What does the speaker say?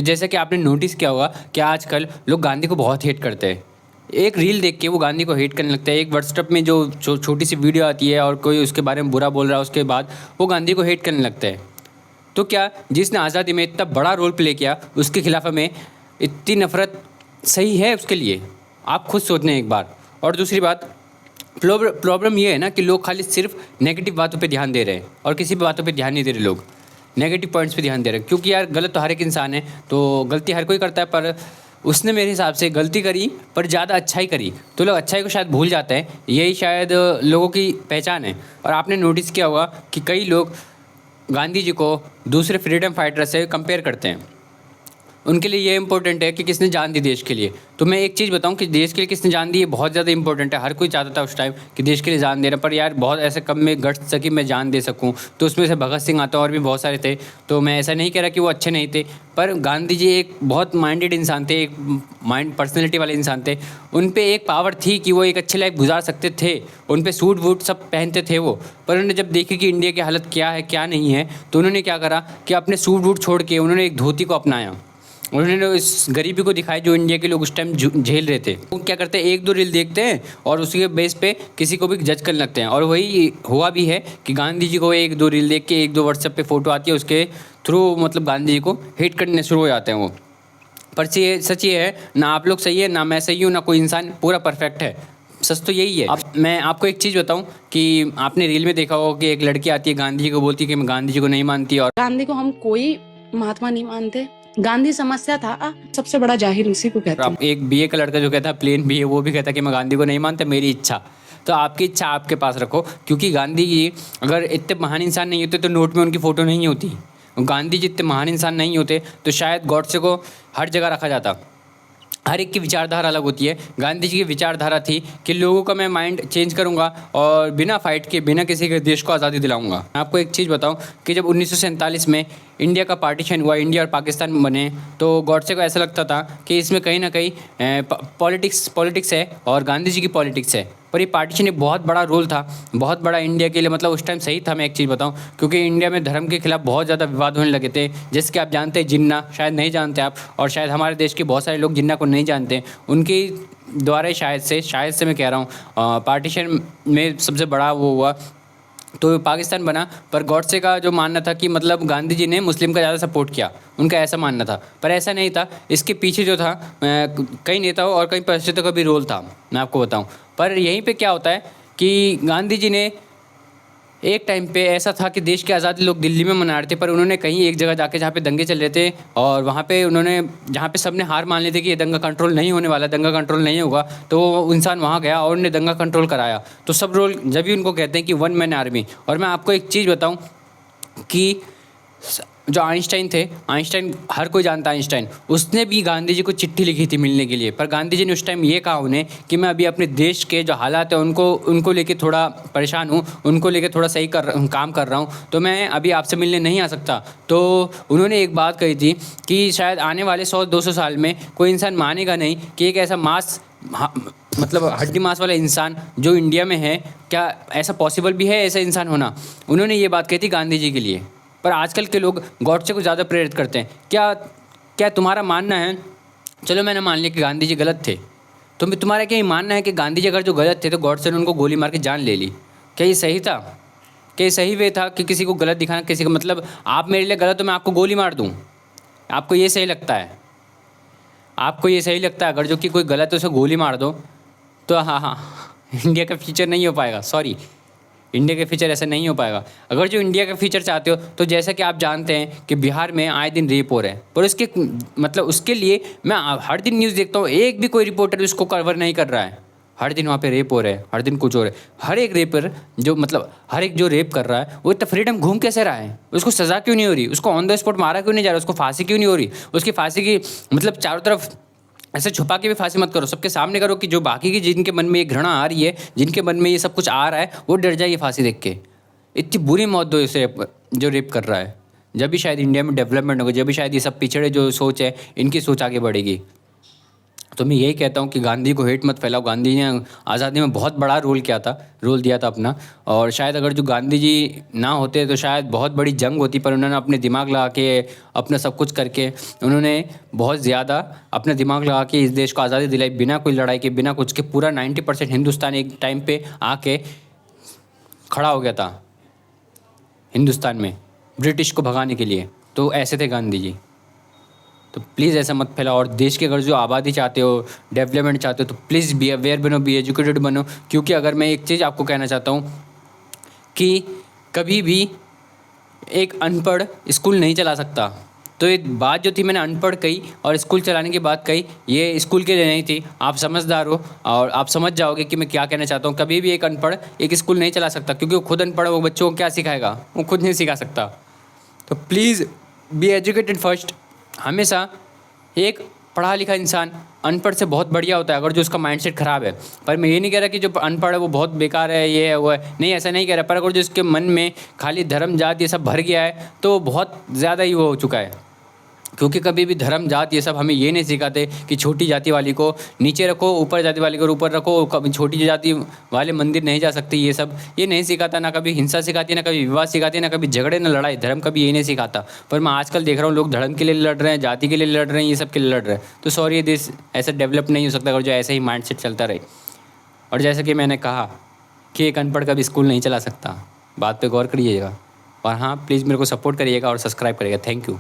जैसा कि आपने नोटिस किया होगा कि आजकल लोग गांधी को बहुत हेट करते हैं। एक रील देख के वो गांधी को हेट करने लगता है। एक व्हाट्सएप में जो छोटी सी वीडियो आती है और कोई उसके बारे में बुरा बोल रहा है, उसके बाद वो गांधी को हेट करने लगता है। तो क्या जिसने आज़ादी में इतना बड़ा रोल प्ले किया, उसके खिलाफ हमें इतनी नफरत सही है उसके लिए? आप खुद सोचने एक बार। और दूसरी बात, प्रॉब्लम ये है ना कि लोग खाली सिर्फ नेगेटिव बातों पे ध्यान दे रहे हैं और किसी भी बातों पे ध्यान नहीं दे रहे। लोग नेगेटिव पॉइंट्स पे ध्यान दे रहे हैं, क्योंकि यार गलत तो हर एक इंसान है, तो गलती हर कोई करता है। पर उसने मेरे हिसाब से गलती करी पर ज़्यादा अच्छाई करी, तो लोग अच्छाई को शायद भूल जाते हैं। यही शायद लोगों की पहचान है। और आपने नोटिस किया होगा कि कई लोग गांधी जी को दूसरे फ्रीडम फाइटर से कंपेयर करते हैं। उनके लिए ये इंपॉर्टेंट है कि किसने जान दी देश के लिए। तो मैं एक चीज़ बताऊं कि देश के लिए किसने जान दी, ये बहुत ज़्यादा इंपॉर्टेंट है। हर कोई चाहता था उस टाइम कि देश के लिए जान देना, पर यार बहुत ऐसे कम में गट्स था कि मैं जान दे सकूं। तो उसमें से भगत सिंह आता, और भी बहुत सारे थे। तो मैं ऐसा नहीं कह रहा कि वो अच्छे नहीं थे, पर गांधी जी एक बहुत माइंडेड इंसान थे, एक माइंड पर्सनैलिटी वाले इंसान थे। उन पर एक पावर थी कि वो एक अच्छी लाइफ गुजार सकते थे। उन पर सूट वूट सब पहनते थे वो। पर उन्होंने जब देखी कि इंडिया की हालत क्या है क्या नहीं है, तो उन्होंने क्या करा कि अपने सूट वूट छोड़ के उन्होंने एक धोती को अपनाया। उन्होंने इस गरीबी को दिखाया जो इंडिया के लोग उस टाइम झेल रहे थे। वो क्या करते हैं, एक दो रील देखते हैं और उसके बेस पे किसी को भी जज करने लगते हैं। और वही हुआ भी है कि गांधी जी को एक दो रील देख के, एक दो व्हाट्सएप पे फ़ोटो आती है, उसके थ्रू मतलब गांधी जी को हेट करने शुरू हो जाते हैं वो। पर सच ये है ना, आप लोग सही है ना मैं सही हूँ, ना कोई इंसान पूरा परफेक्ट है। सच तो यही है। अब मैं आपको एक चीज़ बताऊं कि आपने रील में देखा होगा कि एक लड़की आती है, गांधी जी को बोलती है कि मैं गांधी जी को नहीं मानती। और गांधी को हम कोई महात्मा नहीं मानते। गांधी समस्या था, सबसे बड़ा जाहिल उसी को कहते हैं। आप एक बीए का लड़का जो कहता है प्लेन बीए, वो भी कहता है कि मैं गांधी को नहीं मानता, मेरी इच्छा। तो आपकी इच्छा आपके पास रखो, क्योंकि गांधी जी अगर इतने महान इंसान नहीं होते तो नोट में उनकी फ़ोटो नहीं होती। गांधी जी इतने महान इंसान नहीं होते तो शायद गॉडसे को हर जगह रखा जाता। हर एक की विचारधारा अलग होती है। गांधी जी की विचारधारा थी कि लोगों का मैं माइंड चेंज करूंगा और बिना फाइट के, बिना किसी के देश को आज़ादी दिलाऊंगा। मैं आपको एक चीज़ बताऊं कि जब 1947 में इंडिया का पार्टीशन हुआ, इंडिया और पाकिस्तान बने, तो गॉडसे को ऐसा लगता था कि इसमें कहीं ना कहीं पॉलिटिक्स है और गांधी जी की पॉलिटिक्स है। पर ये पार्टीशन एक बहुत बड़ा रोल था, बहुत बड़ा इंडिया के लिए। मतलब उस टाइम सही था। मैं एक चीज़ बताऊं, क्योंकि इंडिया में धर्म के खिलाफ बहुत ज़्यादा विवाद होने लगे थे। जैसे कि आप जानते हैं जिन्ना, शायद नहीं जानते आप, और शायद हमारे देश के बहुत सारे लोग जिन्ना को नहीं जानते। उनके द्वारा शायद से मैं कह रहा हूँ, पार्टीशन में सबसे बड़ा वो हुआ तो पाकिस्तान बना। पर गॉडसे का जो मानना था कि मतलब गांधी जी ने मुस्लिम का ज़्यादा सपोर्ट किया, उनका ऐसा मानना था। पर ऐसा नहीं था। इसके पीछे जो था कई नेताओं और कई परिस्थितियों का भी रोल था, मैं आपको बताऊं। पर यहीं पे क्या होता है कि गांधी जी ने एक टाइम पे ऐसा था कि देश की आज़ादी लोग दिल्ली में मना रहे थे, पर उन्होंने कहीं एक जगह जाके जहाँ पे दंगे चल रहे थे और वहाँ पे उन्होंने, जहाँ पे सबने हार मान ली थी कि ये दंगा कंट्रोल नहीं होने वाला, दंगा कंट्रोल नहीं होगा, तो वो इंसान वहाँ गया और उन्होंने दंगा कंट्रोल कराया। तो सब रोल जब भी उनको कहते हैं कि वन मैन आर्मी। और मैं आपको एक चीज़ बताऊँ कि जो आइंस्टाइन थे, आइंस्टाइन हर कोई जानता है आइंस्टाइन, उसने भी गांधी जी को चिट्ठी लिखी थी मिलने के लिए। पर गांधी जी ने उस टाइम ये कहा उन्हें कि मैं अभी अपने देश के जो हालात हैं उनको लेके थोड़ा परेशान हूँ, उनको लेके थोड़ा काम कर रहा हूँ, तो मैं अभी आपसे मिलने नहीं आ सकता। तो उन्होंने एक बात कही थी कि शायद आने वाले 100-200 साल में कोई इंसान मानेगा नहीं कि एक ऐसा मतलब हड्डी मांस वाला इंसान जो इंडिया में है, क्या ऐसा पॉसिबल भी है ऐसा इंसान होना। उन्होंने ये बात कही थी गांधी जी के लिए। पर आजकल के लोग गॉडसे को ज़्यादा प्रेरित करते हैं। क्या क्या तुम्हारा मानना है, चलो मैंने मान लिया कि गांधी जी गलत थे, तो तुम्हारा क्या ये मानना है कि गांधी जी अगर जो गलत थे तो गॉडसे ने उनको गोली मार के जान ले ली? क्या ये सही था? क्या ये सही वे था कि किसी को गलत दिखाना? किसी को मतलब आप मेरे लिए गलत तो मैं आपको गोली मार दूँ? आपको ये सही लगता है? आपको ये सही लगता है अगर जो कि कोई गलत है उसे गोली मार दो? तो हाँ, इंडिया का फ्यूचर नहीं हो पाएगा। सॉरी, इंडिया का फ्यूचर ऐसा नहीं हो पाएगा। अगर जो इंडिया का फ्यूचर चाहते हो तो जैसा कि आप जानते हैं कि बिहार में आए दिन रेप हो रहे हैं, पर उसके मतलब उसके लिए मैं हर दिन न्यूज़ देखता हूँ, एक भी कोई रिपोर्टर उसको कवर नहीं कर रहा है। हर दिन वहाँ पे रेप हो रहे हैं, हर दिन कुछ हो रहा है। हर एक रेपर जो मतलब हर एक जो रेप कर रहा है वो इतना फ्रीडम घूम कैसे रहा है? उसको सज़ा क्यों नहीं हो रही? उसको ऑन द स्पॉट मारा क्यों नहीं जा रहा? उसको फांसी क्यों नहीं हो रही? उसकी फांसी की मतलब चारों तरफ ऐसे छुपा के भी फांसी मत करो, सबके सामने करो कि जो बाकी की जिनके मन में ये घृणा आ रही है, जिनके मन में ये सब कुछ आ रहा है, वो डर जाए फांसी देख के। इतनी बुरी मौत दो इसे जो रेप कर रहा है। जब भी शायद इंडिया में डेवलपमेंट होगा, जब भी शायद ये सब पिछड़े जो सोच है इनकी सोच आगे बढ़ेगी। तो मैं यही कहता हूँ कि गांधी को हेट मत फैलाओ। गांधी ने आज़ादी में बहुत बड़ा रोल दिया था अपना। और शायद अगर जो गांधी जी ना होते तो शायद बहुत बड़ी जंग होती, पर उन्होंने अपने दिमाग लगा के, अपना सब कुछ करके, उन्होंने बहुत ज़्यादा अपना दिमाग लगा के इस देश को आज़ादी दिलाई, बिना कोई लड़ाई के, बिना कुछ के। पूरा 90% हिंदुस्तान एक टाइम पे आके खड़ा हो गया था हिंदुस्तान में ब्रिटिश को भगाने के लिए। तो ऐसे थे गांधी जी। तो प्लीज़ ऐसा मत फैलाओ। और देश की अगर जो आबादी चाहते हो, डेवलपमेंट चाहते हो, तो प्लीज़ बी अवेयर बनो, बी एजुकेटेड बनो। क्योंकि अगर मैं एक चीज़ आपको कहना चाहता हूँ कि कभी भी एक अनपढ़ स्कूल नहीं चला सकता। तो ये बात जो थी मैंने अनपढ़ कही और स्कूल चलाने की बात कही, ये स्कूल के लिए नहीं थी। आप समझदार हो और आप समझ जाओगे कि मैं क्या कहना चाहता हूँ। कभी भी एक अनपढ़ एक स्कूल नहीं चला सकता, क्योंकि वो खुद अनपढ़ है। वो बच्चों को क्या सिखाएगा? वो खुद नहीं सिखा सकता। तो प्लीज़ बी एजुकेटेड फर्स्ट। हमेशा एक पढ़ा लिखा इंसान अनपढ़ से बहुत बढ़िया होता है, अगर जो उसका माइंडसेट ख़राब है। पर मैं ये नहीं कह रहा कि जो अनपढ़ है वो बहुत बेकार है, ये है वो है, नहीं, ऐसा नहीं कह रहा। पर अगर जो उसके मन में खाली धर्म जात ये सब भर गया है तो बहुत ज़्यादा ही वो हो चुका है। क्योंकि कभी भी धर्म जात ये सब हमें ये नहीं सिखाते कि छोटी जाति वाली को नीचे रखो, ऊपर जाति वाली को ऊपर रखो, कभी छोटी जाति वाले मंदिर नहीं जा सकते। ये सब ये नहीं सिखाता। ना कभी हिंसा सिखाती है, ना कभी विवाद सिखाती है, ना कभी झगड़े, ना लड़ाई। धर्म कभी ये नहीं सिखाता। पर मैं आजकल देख रहा हूँ लोग धर्म के लिए लड़ रहे हैं, जाति के लिए लड़ रहे हैं, ये सब के लिए लड़ रहे हैं। तो सॉरी, ये देश ऐसा डेवलप नहीं हो सकता अगर जो ऐसे ही माइंड सेट चलता रहे। और जैसे कि मैंने कहा कि एक अनपढ़ कभी स्कूल नहीं चला सकता। बात पे गौर करिएगा। और हाँ, प्लीज़ मेरे को सपोर्ट करिएगा और सब्सक्राइब करिएगा। Thank you.